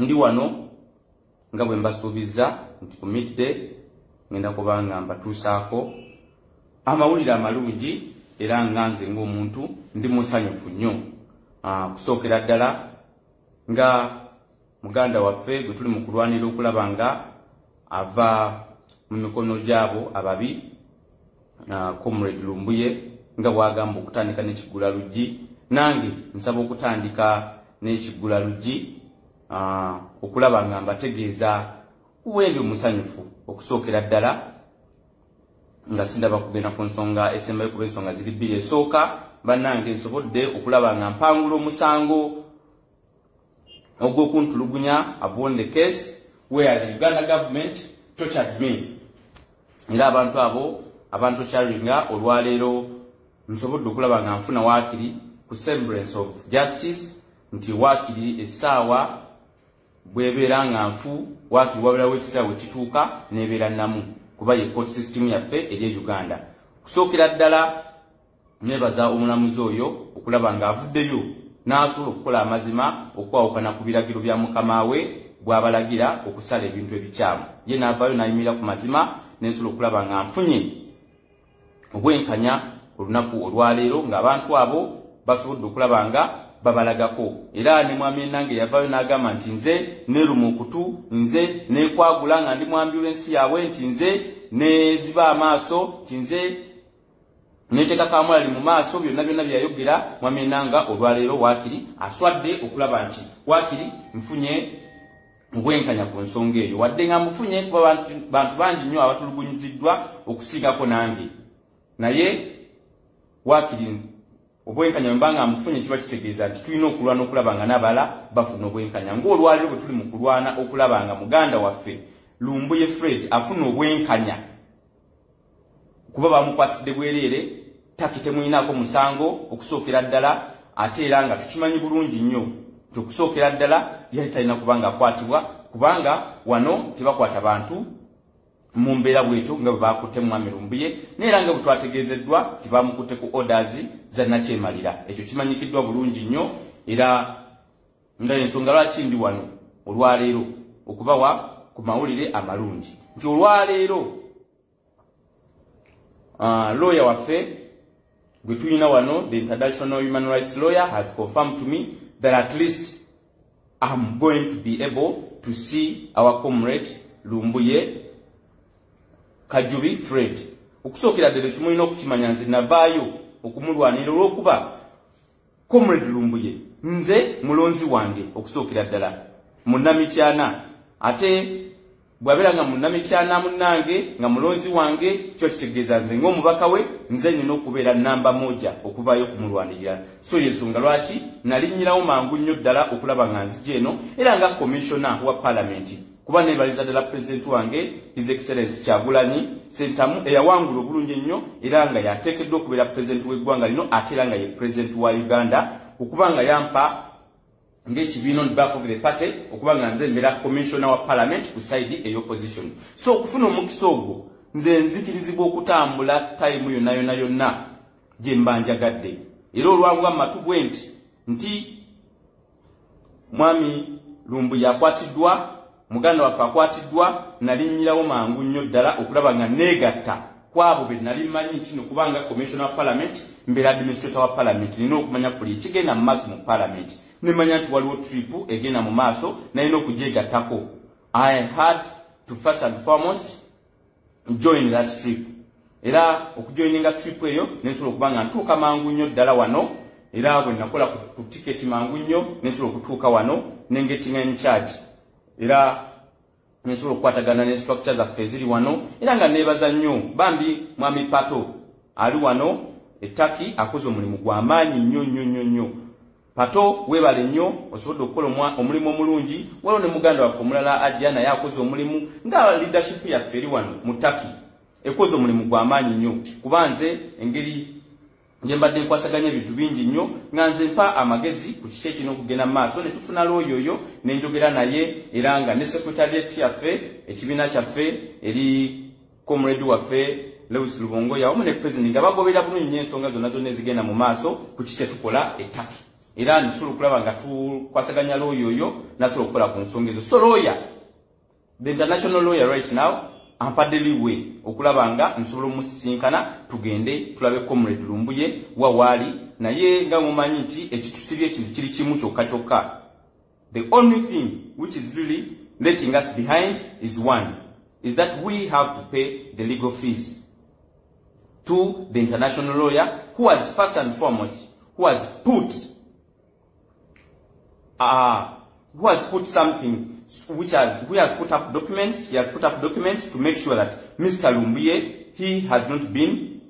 ndi wano nga bwe mbasuubiza nti ku midday ngenda kubanga mbatuusaako amawulire amalungi era nganze ng'omuntu ndi musanyufu nnyo kusookera ddala nga muganda waffe gwe tuli mu kulwanira okulaba nga ava mu mikono gyabo ababi Comrade Lumbuye nga bwagamba okutandika n'ekiggula luggi nange nsaba okutandika n'ekiggula luggi okulaba nga mbategeeza wendi omusanyufu okusookera ddala nga sindaba kugenda ku nsonga esembayo kuba ensonga ziri bbiri. Esooka bannange nsobodde okulaba nga mpangula omusango ogw'okuntulugunya. I've won the case where the Uganda government tortured me. Era abantu abo abantocharinga olwaleero nsobodde okulaba nga nfuna waakiri ku semblance of justice nti waakiri essaawa bw'ebeera nga nfu waakiri wabulawo ekiseera we kituuka n'ebeera nnamu kuba ye court system yaffe eri Uganda. Kusookera ddala nebaza omulamuzi oyo okulaba nga avuddeyo n'asobola okukola amazima okwawukana ku biragiro bya mukama we bw'abalagira okusala ebintu ebikyamu. Ye n'avaayo n'ayimirira ku mazima n'ensobola okulaba nga nfunye obwenkanya olunaku olwaleero ng'abantu abo basobodde okulaba nga babalagako. Era ne mwami nange yavaayo n'agamba nti nze neeruma okutu, nze neekwagula nga ndi mu ambulance yaabwe, nti nze neeziba amaaso, nti nze neeteeka kamulali mu maaso. Byonna byonna byayogera mwami nanga olwaleero waakiri aswadde okulaba nti waakiri nfunye obwenkanya ku nsonga eyo, wadde nga mufunye kuba bantu bangi nnyo abatulugunyiziddwa okusiigako nange, naye waakiri obwenkanya bwe mbanga mufunye kiba kitegeeza nti tulina okulwana okulaba nga n'abala bafuna obwenkanya. Ng'olwaleero bwe tuli mu kulwana okulaba nga muganda waffe Lumbuye Fred afuna obwenkanya kuba bamukwatidde bwereere taki temuyinaako musango okusookera ddala, ate era nga tukimanyi bulungi nnyo nti okusookera ddala yali talina kubanga akwatibwa, kubanga wano tebakwata bantu mu mbeera bwetyo nga bwe baakutte mwami Lumbuye, n'era nga bwe twategeezeddwa tibamukutte ku orders za nakyemalira. Ekyo kimanyikiddwa bulungi nnyo, era nga ensonga lwaki ndi wano olwaleero okubawa ku mawulire amalungi nti olwaleero lawyer waffe gwe tulina wano, the international human rights lawyer, has confirmed to me that at least I'm going to be able to see our comrade Lumbuye Kajubi Fred. Okusookera ddala kimulina okukimanya nze navaayo okumulwanira olw'okuba comrade Lumbuye nze mulonzi wange okusookera ddala munnamityana, ate bw'abeera nga munnamityana munnange nga mulonzi wange kyo kitegeeza nze ng'omubaka we nze nina okubeera namba moja okuvaayo kumulwanirira. So yensonga lwaki nalinnyirawo mangu nnyo ddala okulaba nga nzija eno, era nga commissioner wa parliament kuba neebaliza ddala president wange His Excellency Kyagulanyi Ssentamu eyawangula obulungi ennyo, era nga yateekeddwa okubeera president w'eggwanga lino, ate era nga ye president wa Uganda, okuba nga yampa ng'ekibiina on behalf of the party okuba nga nze mbeera commissioner wa parliament ku side ey'opposition. So okufuna omukisa ogwo nze nzikirizibwa okutambula time yonna yonna gye mba njagadde, era olwangu amatu bwe nti mwami Lumbuye akwatiddwa, muganda waffe akwatiddwa, nalinnyirawo mangu nnyo ddala okulaba nga neegatta kwabo be nali mmanyi nti kubanga commissioner wa parliament mbeera administrator wa parliament, nina okumanya buli ekigenda mu maaso mu parliament, nemanya nti waliwo trip egenda mu maaso nalina okugyegattako. I had to first and foremost join that trip, era okujoininga trip eyo nensobola okuba nga ntuuka mangu nnyo ddala wano, era bwe nakola ku tiketi mangu nnyo nensobola okutuuka wano nengetinga in charge, era nensobola okukwatagana ne structure zaffe eziri wano, era nga neebaza nnyo bambi mwami Pato ali wano ettaki akoze omulimu gw'amaanyi nnyo. Pato weebale nnyo, osobodde okukola omulimu omulungi. Waliwo ne muganda waffe omulala ajja naye akoze omulimu nga leadership yaffe eri wano mu ttaki ekoze omulimu gw'amaanyi nnyo, kuba nze engeri gye mbadde nkwasaganya ebintu bingi nnyo nga nze mpa amagezi ku kiki ekirina okugenda mu maaso, ne tufuna looyo n'enjogera naye, era nga ne secretariat yaffe ekibiina kyaffe eri comrade waffe Lewis Lubongoya wamu ne president nga bagobera bulungi ensonga zonna ezigenda mu maaso ku kiki tukola ettaki. era nsobola okulaba nga tukwasaganya lawyer oyo nasobola okukola ku nsonga ezo. So lawyer, the international lawyer right now, ampadde liwe okulaba nga nsobola omusisinkana tugende tulabe Comrade Lumbuye wawaali, naye nga mumanyi nti ekitusibye ekintu kiri kimu kyokka kyokka. The only thing which is really letting us behind is that we have to pay the legal fees to the international lawyer who has first and foremost, who has put something who has put up documents. He has put up documents to make sure that Mr. Lumbuye, he has not been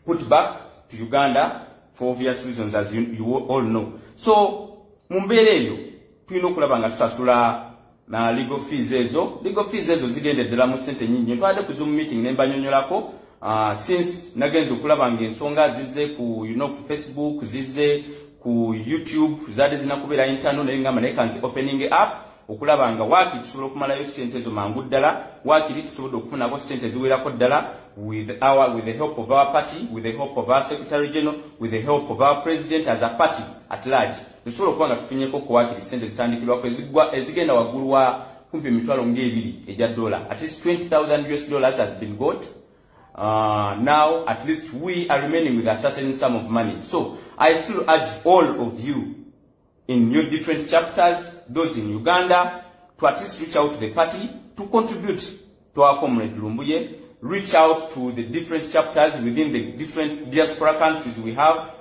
put back to Uganda for obvious reasons, as you all know. So mumbereyo tulina okulaba nga tusasula na legal fees ezo zigendeddala mu ssente nnyingi. Ntwadde ku Zoom meeting ne mbanyonyolako since nagenze okulaba ng'ensonga zizze ku ku Facebook, zizze ku YouTube, zadde zinakubeera internal, naye ngamba naye kanzi opening up okulaba nga waakiri tusobola okumalayo ssente ezo mangu ddala, waakiri tusobodde okufunako ssente ziwerako ddala with the help of our party, with the help of our Secretary General, with the help of our President as a party at large. Tusobola okuba nga tufunyeko ku waakiri ssente zitandikirwako ezigenda waggulu wa kumpi emitwalo ng'ebiri egya dola. At least $20,000 has been got. Now at least we are remaining with a certain sum of money. So I still urge all of you in your different chapters, those in Uganda, to at least reach out to the party to contribute to our Comrade Lumbuye, reach out to the different chapters within the different diaspora countries we have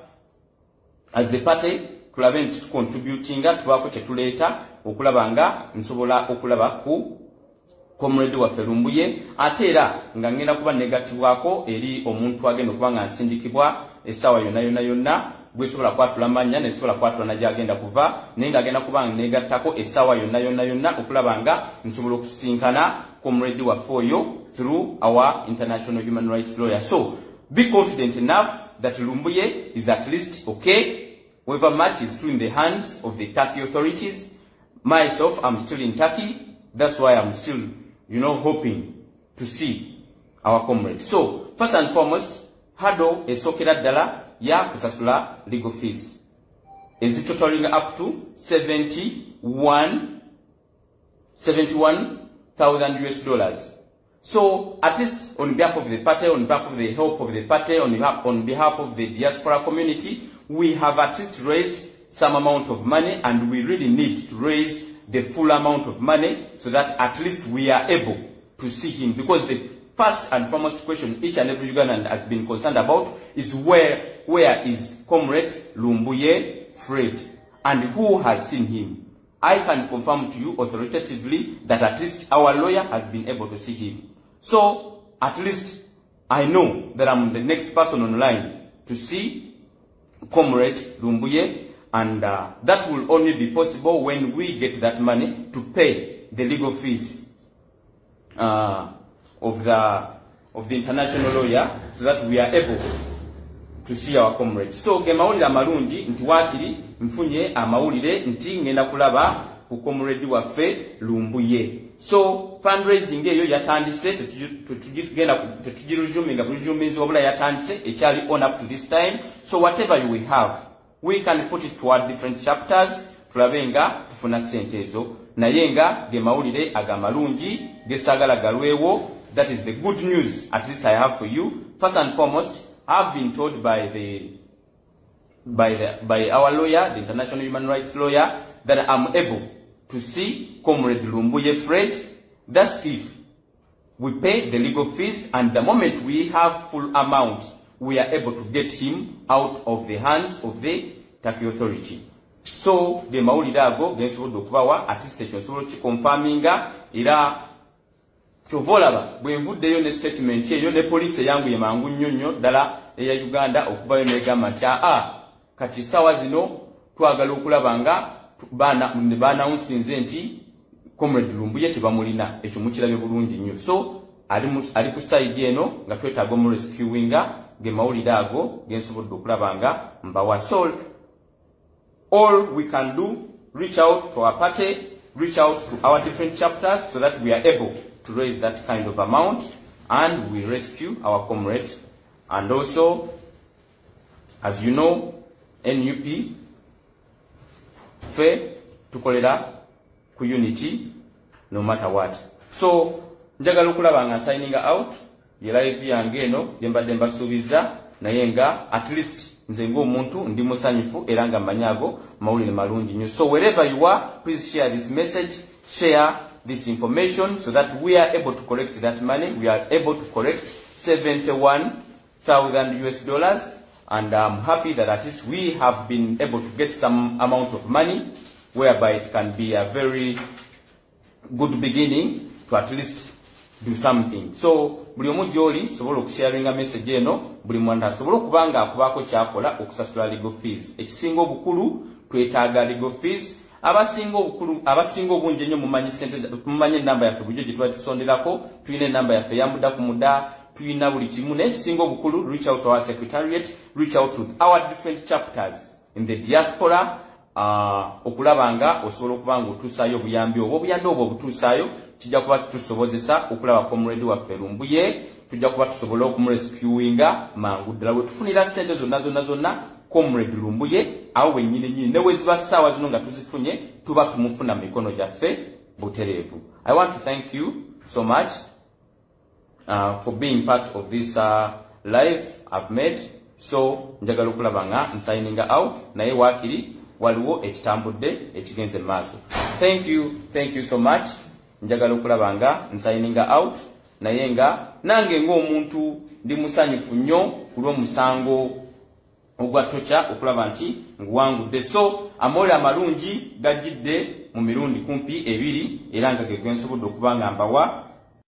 as the party, tulabe nti contributinga tubaako kye tuleeta okulaba nga nsobola okulaba ku Comrade waffe Lumbuye, ate era nga ngenda kuba negatibwako eri omuntu agenda okuba nga nsindikibwa essaawa yonna gwesobola kwatula mannya nesobola kwatula na gyagenda kuva, naye nga agenda kuba nga negattako essaawa yonna okulaba nga nsobola okusinkana Comrade waffe oyo through our international human rights lawyer. So be confident enough that Lumbuye is at least okay. However much is true in the hands of the Turkey authorities. Myself, I'm still in Turkey. That's why I'm still, hoping to see our comrades. So, first and foremost, hado esokera ddala ya kusasula legal fees. Is it totaling up to $71,000? So, at least on behalf of the party, on behalf of the help of the party, on behalf of the diaspora community, we have at least raised some amount of money, and we really need to raise the full amount of money so that at least we are able to see him. Because the first and foremost question each and every Ugandan has been concerned about is where is Comrade Lumbuye Fred, and who has seen him? I can confirm to you authoritatively that at least our lawyer has been able to see him. So at least I know that I'm the next person online to see Comrade Lumbuye, and that will only be possible when we get that money to pay the legal fees of the international lawyer, so that we are able to see our comrades. So gemawulira amalungi nti wakiri mfunye amawulire nti ngenda kulaba ku comrade waffe Lumbuye. So fundraising eyo yatandise, tetugirujuminga bujuminzi wabula yatandise ekyali on up to this time. So whatever you will have, we can put it toward different chapters, tulabe nga tufuna ssente ezo, naye nga gemawulire agamalungi gesagala galwewo. That is the good news at least I have for you. First and foremost, I've been told by our lawyer, the international human rights lawyer, that I'm able to see Comrade Lumbuye Fred. That's if we pay the legal fees, and the moment we have full amount, we are able to get him out of the hands of the Turkey authority. So the mawulire ago gensobodde okubawa at least ekyo nsobola kikonfaminga, era kyovolaba bwe nvuddeyo ne statement eyo ne police eyanguye mangu nnyo ddala eya Uganda okuvayo negamba nti kati sawa zino twagala okulaba nga baanawunsinze nti Comrade Lumbuye tebamulina. Ekyo mukirabye bulungi nnyo. So ali ku side eno nga twetaaga mu rescuinga ge mawulire ago gensobodde okulaba nga mbawa. So all we can do, reach out to our party, reach out to our different chapters, so that we are able to raise that kind of amount and we rescue our comrade. And also, as you know, NUP fe tukolera ku unity no matter what. So njagala okulaba nga signing out ye live yange eno jembadde mbasuubiza naye nga at least nze ng'omuntu ndi musanyufu era nga manyago mawulire malungi nnyo. So wherever you are, please share this message, share this information so that we are able to collect that money. We are able to collect $71,000 and I'm happy that at least we have been able to get some amount of money whereby it can be a very good beginning to at least do something. So buli omu gyoli sobola okusharinga message eno, buli mwanda sobola okubanga akubako kyakola okusasula legal fees. Ekisinga obukulu twetaaga legal fees. Abasinga obungi ennyo mumanyi namba yaffe bulijjo gye tuba tusonderako, tulina namba yaffe ya muda ku muda, tulina buli kimu. N'ekisinga obukulu, reach out to our secretariat, reach out to our different chapters in the diaspora, okulaba nga osobola okubanga otuusaayo obuyambi obwo. Obuyambi obwo obutuusaayo kijja kuba tusobozesa okulaba comrade waffe Lumbuye, tujja kuba tusobola okumurescuinga mangu ddala. Bwe tufunira ssente zonna comrade Lumbuye awo wennyini ne bwe ziba ssaawa zino nga tuzifunye tuba tumufuna mu mikono gyaffe butereevu. I want to thank you so much for being part of this live I've made. So njagala okulaba nga nsigninga out naye waakiri waliwo ekitambudde ekigenze mu maaso. Thank you so much. Njagala okulaba nga nsigninga out naye nga nange ng'omuntu ndi musanyufu nnyo ku lw'omusango ogwa Torture okulaba nti nguwangudde. So amoole amalungi gajjidde mu mirundi kumpi ebiri era nga ge gwensobodde okuba nga mbawa